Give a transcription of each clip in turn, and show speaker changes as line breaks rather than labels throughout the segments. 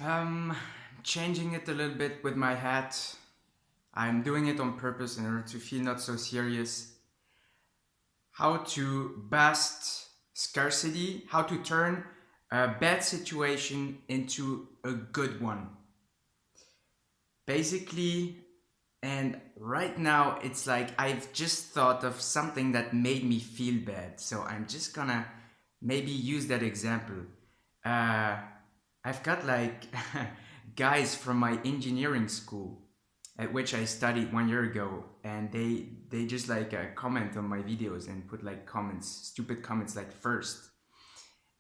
Um, Changing it a little bit with my hat. I'm doing it on purpose in order to feel not so serious. How to best scarcity, how to turn a bad situation into a good one. Basically, and right now it's like I've just thought of something that made me feel bad. So I'm just gonna maybe use that example. Uh, I've got like guys from my engineering school at which I studied 1 year ago, and they just like comment on my videos and put like comments, stupid comments like first.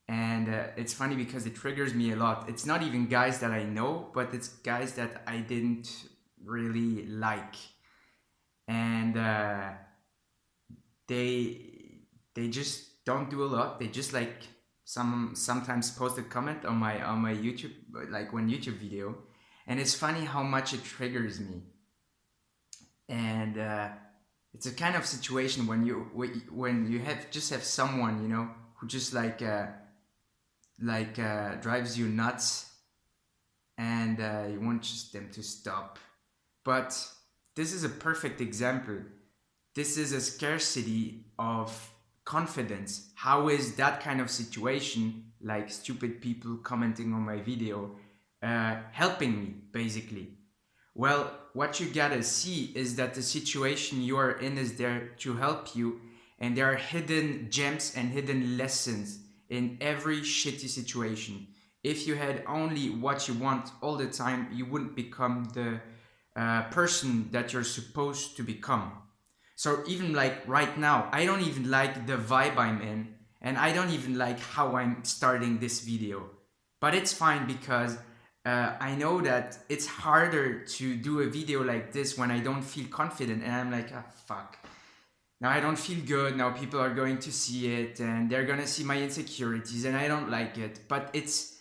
And it's funny because it triggers me a lot. It's not even guys that I know, but it's guys that I didn't really like, and they they just don't do a lot. They just like sometimes post a comment on my YouTube, like one YouTube video, and it's funny how much it triggers me. And it's a kind of situation when you have just have someone who just drives you nuts, and you want just them to stop. But this is a perfect example. This is a scarcity of confidence. How is that kind of situation, like stupid people commenting on my video, helping me basically? Well, what you gotta see is that the situation you are in is there to help you, and there are hidden gems and hidden lessons in every shitty situation. If you had only what you want all the time, you wouldn't become the person that you're supposed to become. So even like right now, I don't even like the vibe I'm in, and I don't even like how I'm starting this video. But it's fine because I know that it's harder to do a video like this when I don't feel confident, and I'm like, ah, fuck. Now I don't feel good. Now people are going to see it, and they're gonna see my insecurities, and I don't like it. But it's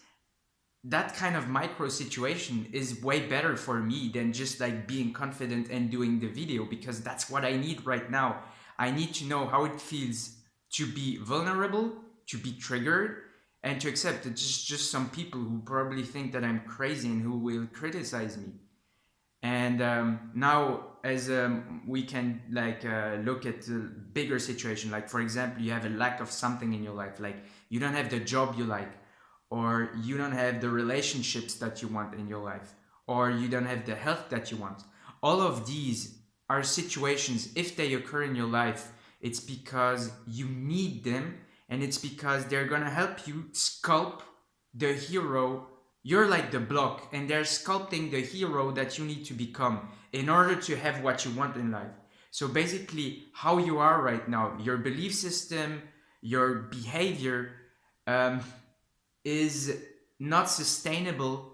that kind of micro situation is way better for me than just like being confident and doing the video, because that's what I need right now. I need to know how it feels to be vulnerable, to be triggered, and to accept that just some people who probably think that I'm crazy and who will criticize me. And now as we can like look at the bigger situation, like for example, you have a lack of something in your life, like you don't have the job you like, or you don't have the relationships that you want in your life, or you don't have the health that you want. All of these are situations, if they occur in your life, it's because you need them, and it's because they're gonna help you sculpt the hero. You're like the block, and they're sculpting the hero that you need to become in order to have what you want in life. So basically, how you are right now, your belief system, your behavior, um, is not sustainable,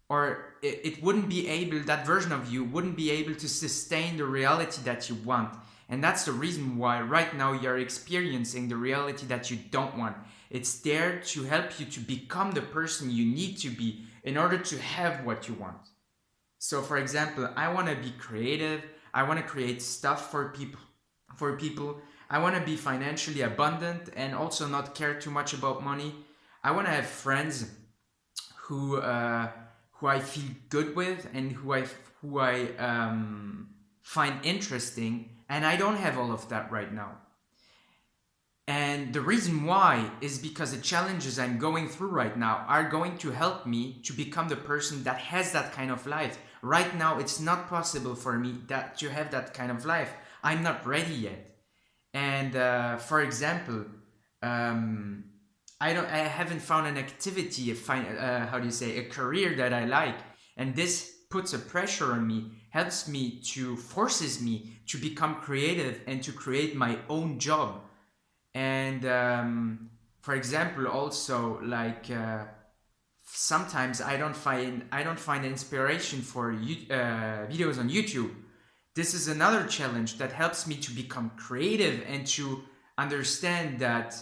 or it wouldn't be able, that version of you wouldn't be able to sustain the reality that you want. And that's the reason why right now you're experiencing the reality that you don't want. It's there to help you to become the person you need to be in order to have what you want. So for example, I want to be creative, I want to create stuff for people. I want to be financially abundant and also not care too much about money. I want to have friends who uh, who I feel good with, and who I find interesting, and I don't have all of that right now. And the reason why is because the challenges I'm going through right now are going to help me to become the person that has that kind of life. Right now, it's not possible for me that to have that kind of life. I'm not ready yet. And for example, um, I haven't found an activity, how do you say, a career that I like, and this puts a pressure on me, helps me to forces me to become creative and to create my own job. And for example, also like sometimes I don't find inspiration for videos on YouTube. This is another challenge that helps me to become creative and to understand that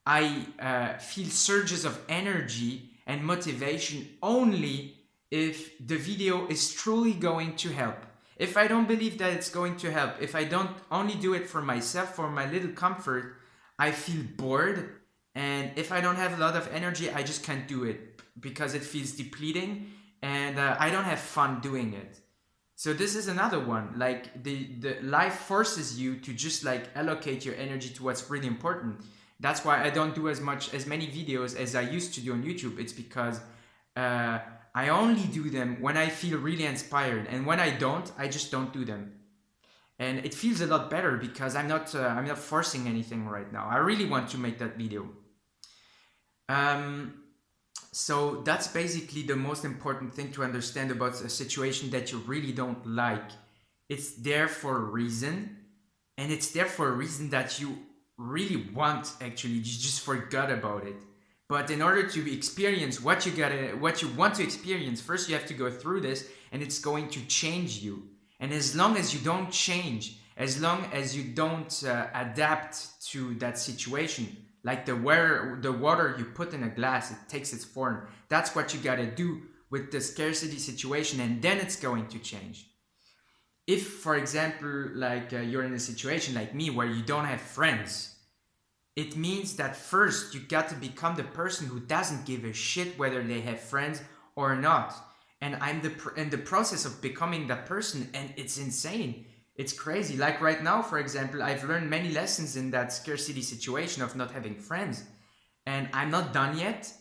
I feel surges of energy and motivation only if the video is truly going to help. If I don't believe that it's going to help, if I don't only do it for myself, for my little comfort, I feel bored. And if I don't have a lot of energy, I just can't do it. because it feels depleting, and I don't have fun doing it. So this is another one. Like the life forces you to just like allocate your energy to what's really important. That's why I don't do as many videos as I used to do on YouTube. It's because uh, I only do them when I feel really inspired, and when I don't, I just don't do them. And it feels a lot better because I'm not forcing anything right now. I really want to make that video. Um, so that's basically the most important thing to understand about a situation that you really don't like. It's there for a reason, and it's there for a reason that you really want. Actually, you just forgot about it. But in order to experience what you want to experience, first you have to go through this, and it's going to change you. And as long as you don't change, as long as you don't adapt to that situation, like the water you put in a glass, it takes its form. That's what you gotta do with the scarcity situation, and then it's going to change. If, for example, like you're in a situation like me where you don't have friends, it means that first you got to become the person who doesn't give a shit whether they have friends or not. And I'm in the process of becoming that person, and it's insane. It's crazy. Like right now, for example, I've learned many lessons in that scarcity situation of not having friends. And I'm not done yet,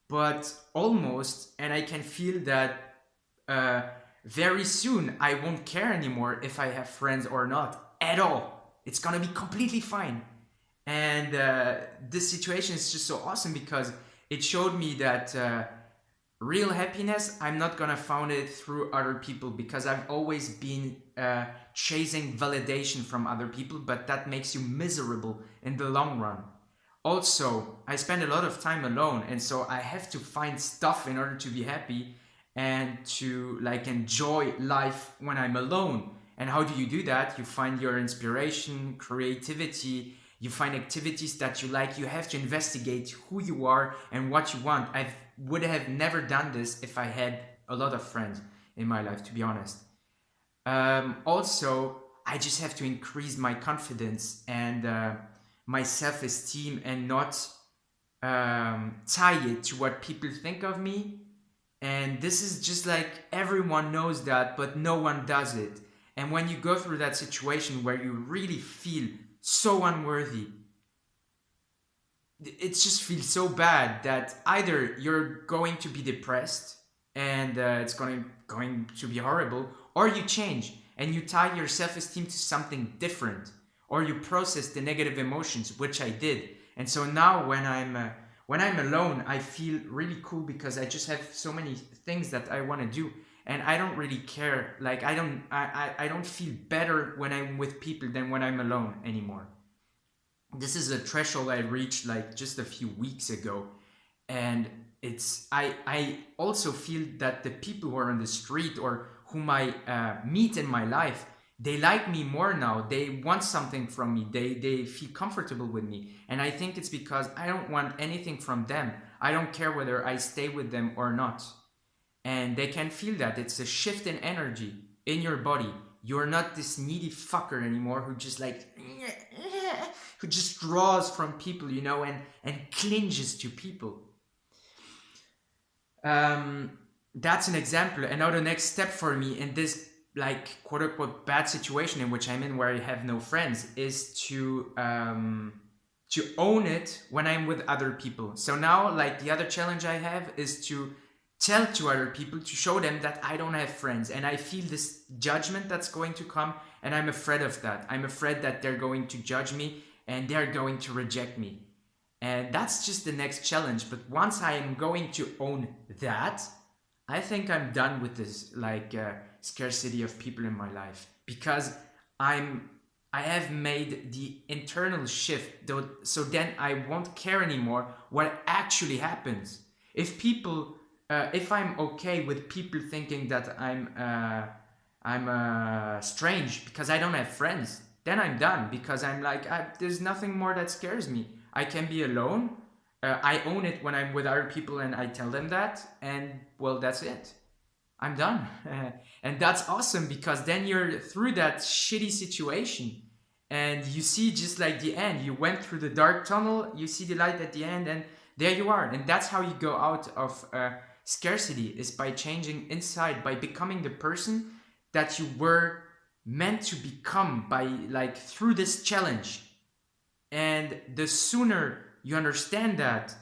but almost. And I can feel that uh, very soon I won't care anymore if I have friends or not at all. It's gonna be completely fine. And this situation is just so awesome because it showed me that real happiness, I'm not gonna find it through other people, because I've always been chasing validation from other people, but that makes you miserable in the long run. Also, I spend a lot of time alone, and so I have to find stuff in order to be happy and to like enjoy life when I'm alone. And how do you do that? You find your inspiration, creativity, you find activities that you like. You have to investigate who you are and what you want. I would have never done this if I had a lot of friends in my life, to be honest. Also, I just have to increase my confidence and my self-esteem, and not tie it to what people think of me. And this is just like everyone knows that, but no one does it. And when you go through that situation where you really feel so unworthy, it just feels so bad that either you're going to be depressed, and it's going to be horrible, or you change and you tie your self-esteem to something different, or you process the negative emotions, which I did. And so now when I'm alone, I feel really cool because I just have so many things that I want to do, and I don't really care. Like I don't feel better when I'm with people than when I'm alone anymore. This is a threshold I reached like just a few weeks ago. And it's I also feel that the people who are on the street or whom I meet in my life, they like me more now. They want something from me. They feel comfortable with me. And I think it's because I don't want anything from them. I don't care whether I stay with them or not. And they can feel that. It's a shift in energy in your body. You're not this needy fucker anymore who just like who just draws from people, you know, and clinges to people. That's an example. And now the next step for me in this like quote unquote bad situation in which I'm in, where I have no friends, is to own it when I'm with other people. So now, like, the other challenge I have is to tell to other people, to show them that I don't have friends, and I feel this judgment that's going to come, and I'm afraid of that. I'm afraid that they're going to judge me and they're going to reject me. And that's just the next challenge. But once I am going to own that, I think I'm done with this like scarcity of people in my life, because I have made the internal shift. So then I won't care anymore what actually happens. If people, if I'm okay with people thinking that I'm strange because I don't have friends, then I'm done, because I'm like, there's nothing more that scares me. I can be alone. I own it when I'm with other people and I tell them that, and well, that's it. I'm done. And that's awesome, because then you're through that shitty situation and you see just like the end. You went through the dark tunnel, you see the light at the end, and there you are. And that's how you go out of scarcity, is by changing inside, by becoming the person that you were meant to become, by like through this challenge. And the sooner you understand that,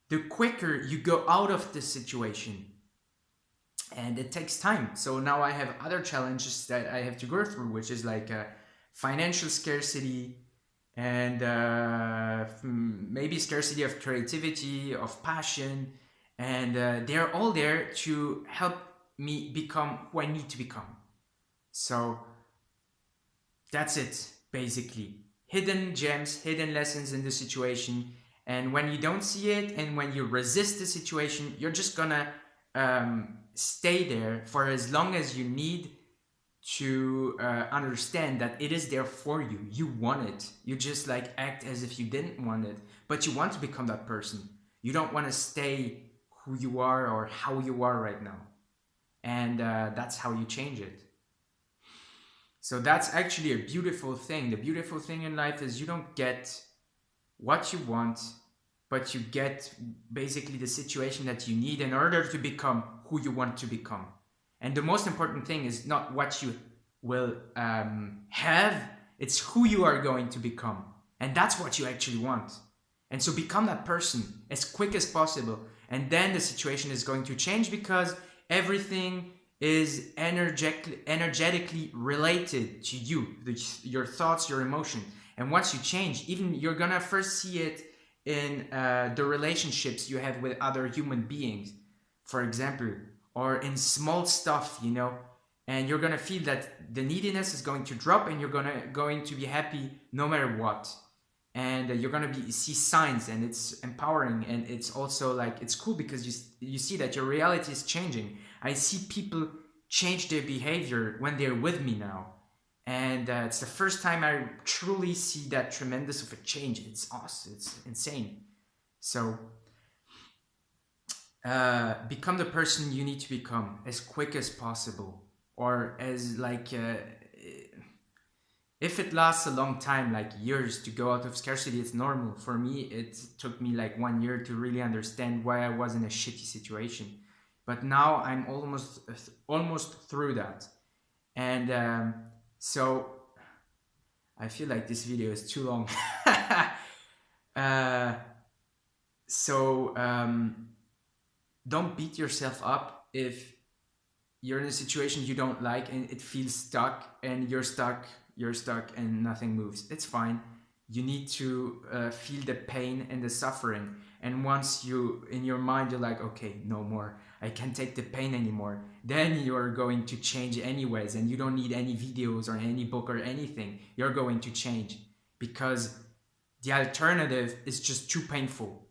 the quicker you go out of this situation. And it takes time. So now I have other challenges that I have to go through, which is like financial scarcity, and maybe scarcity of creativity, of passion, and they're all there to help me become who I need to become. So that's it, basically. Hidden gems, hidden lessons in the situation. And when you don't see it, and when you resist the situation, you're just gonna stay there for as long as you need to understand that it is there for you. You want it. You just like act as if you didn't want it, but you want to become that person. You don't want to stay who you are or how you are right now. And that's how you change it. So that's actually a beautiful thing. The beautiful thing in life is you don't get what you want, but you get basically the situation that you need in order to become who you want to become. And the most important thing is not what you will have, it's who you are going to become. And that's what you actually want. And so become that person as quick as possible. And then the situation is going to change, because everything is energetically related to you, your thoughts, your emotion. And once you change, even you're gonna first see it in the relationships you have with other human beings, for example, or in small stuff, you know. And you're gonna feel that the neediness is going to drop, and you're going to be happy no matter what. And you're gonna see signs, and it's empowering, and it's also like it's cool, because you see that your reality is changing. I see people change their behavior when they're with me now, and it's the first time I truly see that tremendous of a change. It's awesome. It's insane. So become the person you need to become as quick as possible, or as like if it lasts a long time, like years, to go out of scarcity, it's normal. For me, it took me like 1 year to really understand why I was in a shitty situation. But now I'm almost through that. And so I feel like this video is too long. uh, so don't beat yourself up if you're in a situation you don't like and it feels stuck, and you're stuck and nothing moves. It's fine. You need to feel the pain and the suffering. And once you, in your mind, you're like, okay, no more, I can't take the pain anymore, then you're going to change anyways, and you don't need any videos or any book or anything. You're going to change, because the alternative is just too painful.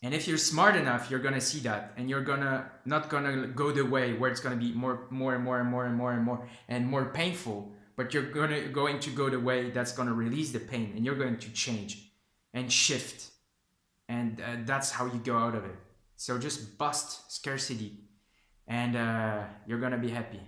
And if you're smart enough, you're gonna see that, and you're not gonna go the way where it's gonna be more and more painful, but you're going to go the way that's gonna release the pain, and you're going to change and shift, and that's how you go out of it. So just bust scarcity, and you're gonna be happy.